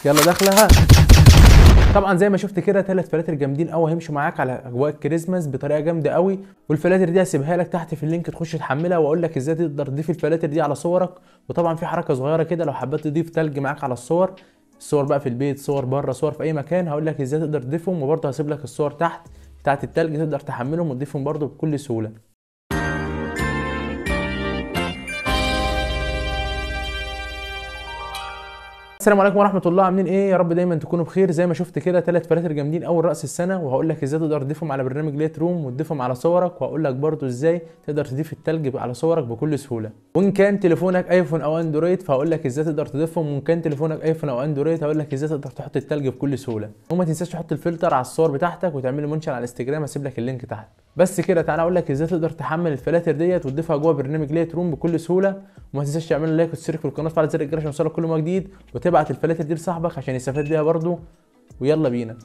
يلا داخلها. طبعا زي ما شفت كده 3 فلاتر جامدين قوي هيمشوا معاك على اجواء الكريسماس بطريقه جامده قوي. والفلاتر دي هسيبها لك تحت في اللينك تخش تحملها، واقول لك ازاي تقدر تضيف الفلاتر دي على صورك. وطبعا في حركه صغيره كده لو حبيت تضيف تلج معاك على الصور بقى في البيت، صور بره، صور في اي مكان، هقول لك ازاي تقدر تضيفهم. وبرضه هسيب لك الصور تحت بتاعت التلج تقدر تحملهم وتضيفهم برضه بكل سهوله. السلام عليكم ورحمه الله، عاملين ايه؟ يا رب دايما تكونوا بخير. زي ما شفت كده 3 فلاتر جامدين اول راس السنه، وهقول لك ازاي تقدر تضيفهم على برنامج لايت روم وتضيفهم على صورك، وهقول لك برضو ازاي تقدر تضيف التلج على صورك بكل سهوله. وان كان تليفونك ايفون او اندرويد فهقول لك ازاي تقدر تضيفهم، وان كان تليفونك ايفون او اندرويد هقول لك ازاي تقدر تحط التلج بكل سهوله. وما تنساش تحط الفلتر على الصور بتاعتك وتعمل لي منشن على الانستجرام، هسيب لك اللينك تحت. بس كده تعالى اقول لك ازاي تقدر تحمل الفلاتر ديت وتضيفها جوه برنامج لايت روم بكل سهوله. وما تنساش تعمل لايك وتشترك في القناه وتفعل زر الجرس عشان يوصلك كل ما جديد، وتبعت الفلاتر دي لصاحبك عشان يستفاد بيها برضو. ويلا بينا.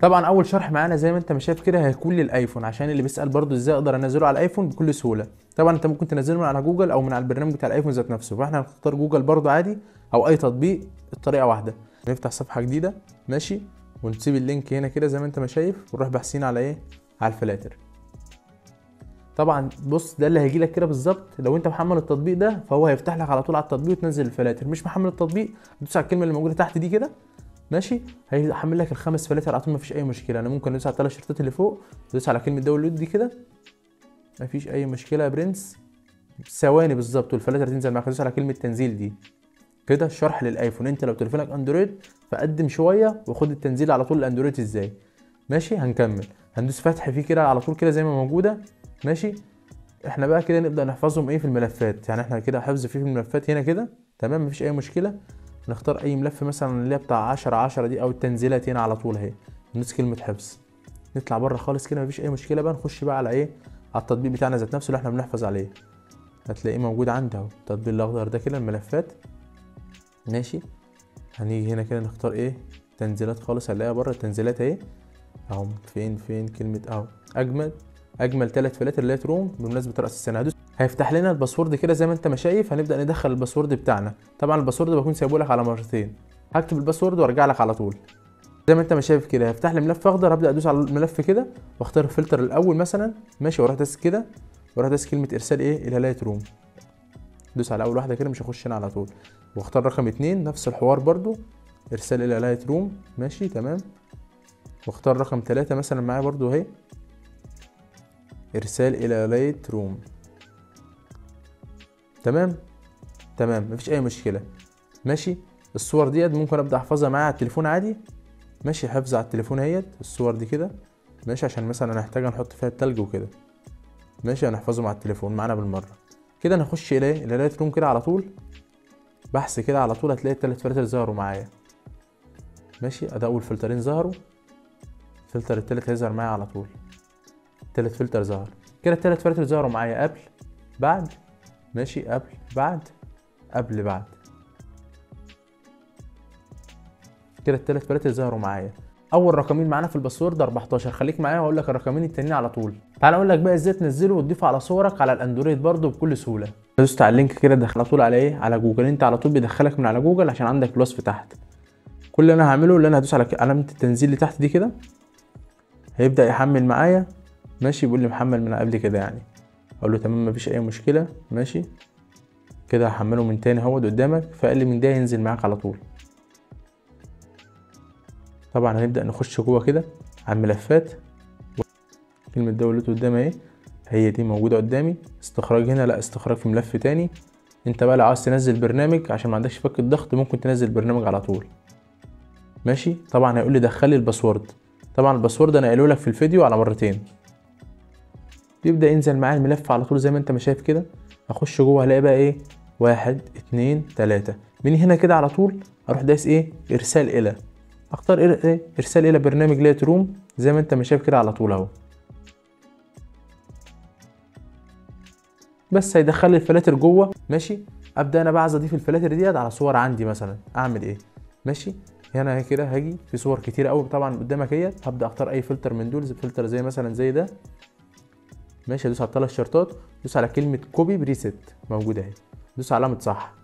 طبعا اول شرح معانا زي ما انت ما شايف كده هيكون للايفون، عشان اللي بيسال برضو ازاي اقدر انزله على الايفون بكل سهوله. طبعا انت ممكن تنزله من على جوجل او من على البرنامج بتاع الايفون ذات نفسه، فاحنا هنختار جوجل برضو عادي او اي تطبيق. الطريقه واحده، نفتح صفحه جديده ماشي، ونسيب اللينك هنا كده زي ما انت ما شايف، ونروح باحثين على ايه؟ على الفلاتر. طبعا بص ده اللي هيجي لك كده بالظبط. لو انت محمل التطبيق ده فهو هيفتح لك على طول على التطبيق وتنزل الفلاتر. مش محمل التطبيق تدوس على الكلمه اللي موجوده تحت دي كده ماشي، هيحمل لك ال5 فلاتر على طول مفيش اي مشكله. انا ممكن ادوس على ال3 شرطات اللي فوق، ادوس على كلمه داونلود دي كده مفيش اي مشكله يا برنس، ثواني بالظبط والفلاتر تنزل معاك. ادوس على كلمه تنزيل دي كده. الشرح للايفون، انت لو تليفونك اندرويد فقدم شويه وخد التنزيل على طول الاندرويد ازاي ماشي. هنكمل هندوس فتح فيه كده على طول كده زي ما موجوده ماشي. احنا بقى كده نبدا نحفظهم ايه في الملفات، يعني احنا كده حفظ فيه في الملفات هنا كده تمام مفيش اي مشكله. نختار اي ملف مثلا اللي هي بتاع 10 دي او التنزيلات هنا على طول اهي، ندوس كلمه حفظ، نطلع بره خالص كده مفيش اي مشكله. بقى نخش بقى على ايه؟ على التطبيق بتاعنا ذات نفسه اللي احنا بنحفظ عليه، هتلاقيه موجود عندي اهو التطبيق الاخضر ده كده الملفات ماشي. هنيجي هنا كده نختار ايه؟ تنزيلات خالص، هنلاقيها بره التنزيلات اهي اهو. فين كلمه اهو اجمل 3 فلاتر لايت روم بمناسبه راس السنه. هدوس هيفتح لنا الباسورد كده زي ما انت ما شايف. هنبدا ندخل الباسورد بتاعنا. طبعا الباسورد بكون سايبه لك على مرتين، هكتب الباسورد وارجع لك على طول زي ما انت ما شايف كده. هيفتح لي ملف اخضر، هبدا ادوس على الملف كده واختار الفلتر الاول مثلا ماشي، واروح داس كده واروح داس كلمه ارسال ايه الى لايت روم. دوس على اول واحده كده مش هخش هنا على طول، واختار رقم 2 نفس الحوار برضو ارسال الى لايت روم ماشي تمام. واختار رقم 3 مثلا معايا برضو اهي ارسال الى لايت روم تمام مفيش اي مشكله ماشي. الصور ديت ممكن ابدا احفظها معايا على التليفون عادي ماشي، حفظ على التليفون اهيت الصور دي كده ماشي، عشان مثلا هنحتاجها نحط فيها التلج وكده ماشي. هنحفظهم على التليفون معانا بالمره كده. نخش الى لايت روم كده على طول، بحث كده على طول هتلاقي ال3 فلاتر ظهروا معايا ماشي. ادي اول فلترين ظهروا، الفلتر التالت هيظهر معايا على طول. 3 فلتر ظهر كده، ال3 فلاتر ظهروا معايا قبل بعد ماشي، قبل بعد قبل بعد كده. ال3 فلاتر ظهروا معايا. اول رقمين معانا في الباسورد 14. خليك معايا وهقول لك الرقمين التانيين على طول. تعال اقول لك بقى ازاي تنزله وتضيفه على صورك على الاندرويد برده بكل سهوله. دوست على اللينك كده دخل على طول على ايه؟ على جوجل. انت على طول بيدخلك من على جوجل عشان عندك الوصف تحت. كل اللي انا هعمله اللي انا هدوس على علامه التنزيل اللي تحت دي كده، هيبدا يحمل معايا ماشي. بيقول لي محمل من قبل كده يعني، اقول له تمام مفيش اي مشكله ماشي كده. هحمله من تاني اهوت قدامك، فقال لي من ده ينزل معاك على طول. طبعا هنبدا نخش جوه كده على الملفات، كلمه داونلود قدامي اهي، هي دي موجوده قدامي. استخراج هنا لا، استخراج في ملف تاني. انت بقى لو عاوز تنزل برنامج عشان ما عندكش فك الضغط ممكن تنزل برنامج على طول ماشي. طبعا هيقول لي دخل لي الباسورد. طبعا الباسورد انا قايله لك في الفيديو على مرتين. بيبدا ينزل معايا الملف على طول زي ما انت ما شايف كده. اخش جوه هلاقي بقى ايه 1 2 3. من هنا كده على طول اروح دايس ايه ارسال الى، اختار ايه ارسال الى برنامج لايت روم زي ما انت ما شايف كده على طول اهو. بس هيدخل لي الفلاتر جوه ماشي. ابدا انا بقى عايز اضيف الفلاتر ديت على صور عندي مثلا، اعمل ايه ماشي. هنا كده هاجي في صور كتير قوي طبعا قدامك اهيت، هبدا اختار اي فلتر من دول. فلتر زي مثلا زي ده ماشي، ادوس على ال3 شرطات، دوس على كلمه كوبي بريست موجوده اهي، دوس على علامه صح.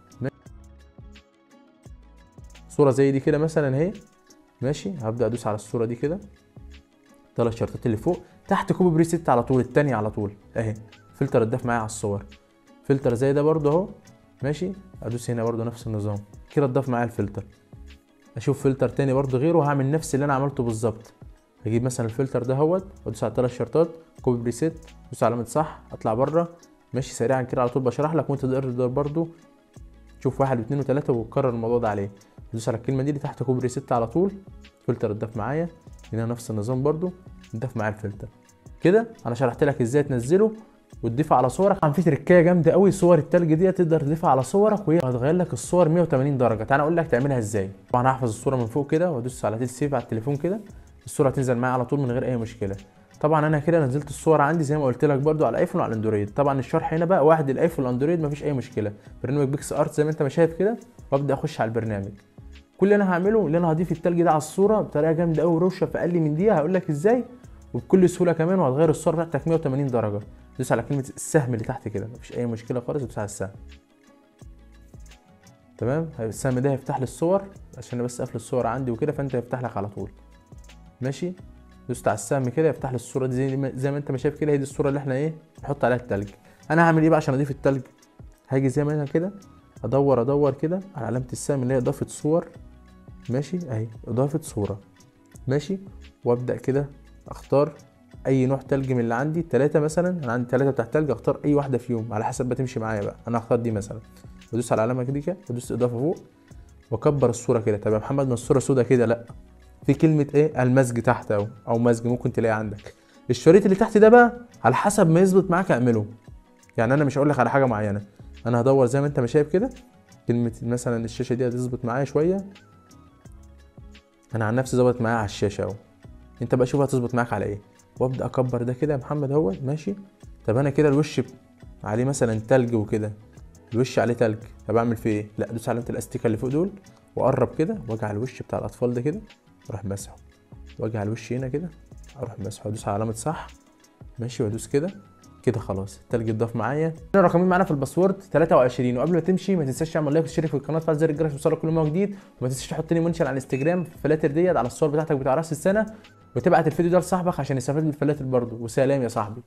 صوره زي دي كده مثلا اهي، ماشي. هبدا ادوس على الصوره دي كده، 3 شرطات اللي فوق تحت كوبي بريست على طول، التانية على طول اهي. فلتر اتضاف معايا على الصور، فلتر زي ده برده اهو، ماشي. ادوس هنا برده نفس النظام كده، اتضاف معايا الفلتر. اشوف فلتر تاني برده غيره، وهعمل نفس اللي انا عملته بالظبط. هجيب مثلا الفلتر ده اهوت، وادوس على 3 شرطات، كوبي بريسيت، ادوس علامه صح، اطلع بره، ماشي. سريعا كده على طول بشرح لك، وانت تقدر برده تشوف 1 و2 و3 وتكرر الموضوع ده عليه. ادوس على الكلمه دي اللي تحت كوبي بريسيت على طول، فلتر اتضاف معايا هنا نفس النظام برده، اتضاف معايا الفلتر. كده انا شرحت لك ازاي تنزله وتضيفها على صورك. طبعا في تركايه جامده قوي، صور التلج دي تقدر تضيفها على صورك وهي هتغير لك الصور 180 درجه. تعالى اقول لك تعملها ازاي. طبعا هحفظ الصوره من فوق كده، وادوس على سيف على التليفون كده، الصوره هتنزل معايا على طول من غير اي مشكله. طبعا انا كده نزلت الصور عندي زي ما قلت لك برده على الايفون وعلى الاندرويد. طبعا الشرح هنا بقى واحد الايفون والاندرويد مفيش اي مشكله، برنامج بيكس ارت زي ما انت ما شايف كده. وابدا اخش على البرنامج. كل اللي انا هعمله اللي انا هضيف التلج ده على الصوره بطريقه جامده قوي روشه في اقل من دقيقه، هقول لك ازاي وبكل سهوله كمان، وهتغير الصور بتاعتك 180 درجه. دوس على كلمه السهم اللي تحت كده، مفيش اي مشكله خالص، دوس على السهم. تمام. السهم ده هيفتح لي الصور، عشان انا بس قافل الصور عندي وكده، فانت هيفتح لك على طول، ماشي. دوست على السهم كده يفتح لي الصوره دي زي ما انت ما شايف كده. هي دي الصوره اللي احنا ايه نحط عليها التلج. انا هعمل ايه بقى عشان اضيف التلج؟ هاجي زي ما انا كده، ادور كده على علامه السهم اللي هي اضافه صور، ماشي اهي اضافه صوره، ماشي. وابدا كده اختار اي نوع تلج من اللي عندي، 3 مثلا، انا عندي 3 بتاع تلج، اختار اي واحده فيهم على حسب ما تمشي معايا بقى. انا هختار دي مثلا، وادوس على العلامه كده، وادوس اضافه فوق، واكبر الصوره كده. طب يا محمد ما الصوره سودا كده، لا، في كلمه ايه المزج تحت او مزج ممكن تلاقي عندك. الشريط اللي تحت ده بقى على حسب ما يظبط معاك اعمله، يعني انا مش هقول لك على حاجه معينه. انا هدور زي ما انت ما شايف كده، كلمه مثلا الشاشه دي هتظبط معايا شويه. انا عن نفسي ظبط معايا على الشاشه اهو، انت بقى شوف هتظبط معاك على ايه. وابدا اكبر ده كده يا محمد اهوت، ماشي. طب انا كده الوش عليه مثلا تلج وكده، الوش عليه تلج، طب اعمل فيه ايه؟ لا، ادوس على علامه الاستيكه اللي فوق دول، واقرب كده، واجي على الوش بتاع الاطفال ده كده، اروح مسحه، واجي على الوش هنا كده، اروح مسحه، وادوس على علامه صح، ماشي. وادوس كده كده خلاص التلج اتضاف معايا. الرقمين معانا في الباسورد 23. وقبل ما تمشي ما تنساش تعمل لايك وتشترك في القناه وتفعل زر الجرس يوصلك كل ما جديد. وما تنساش تحط لي منشن على الانستجرام في الفلاتر ديت على الصور بتاعتك بتاع راس السنه، وتبعت الفيديو ده لصاحبك عشان يستفاد من الفلاتر برضه. وسلام يا صاحبي.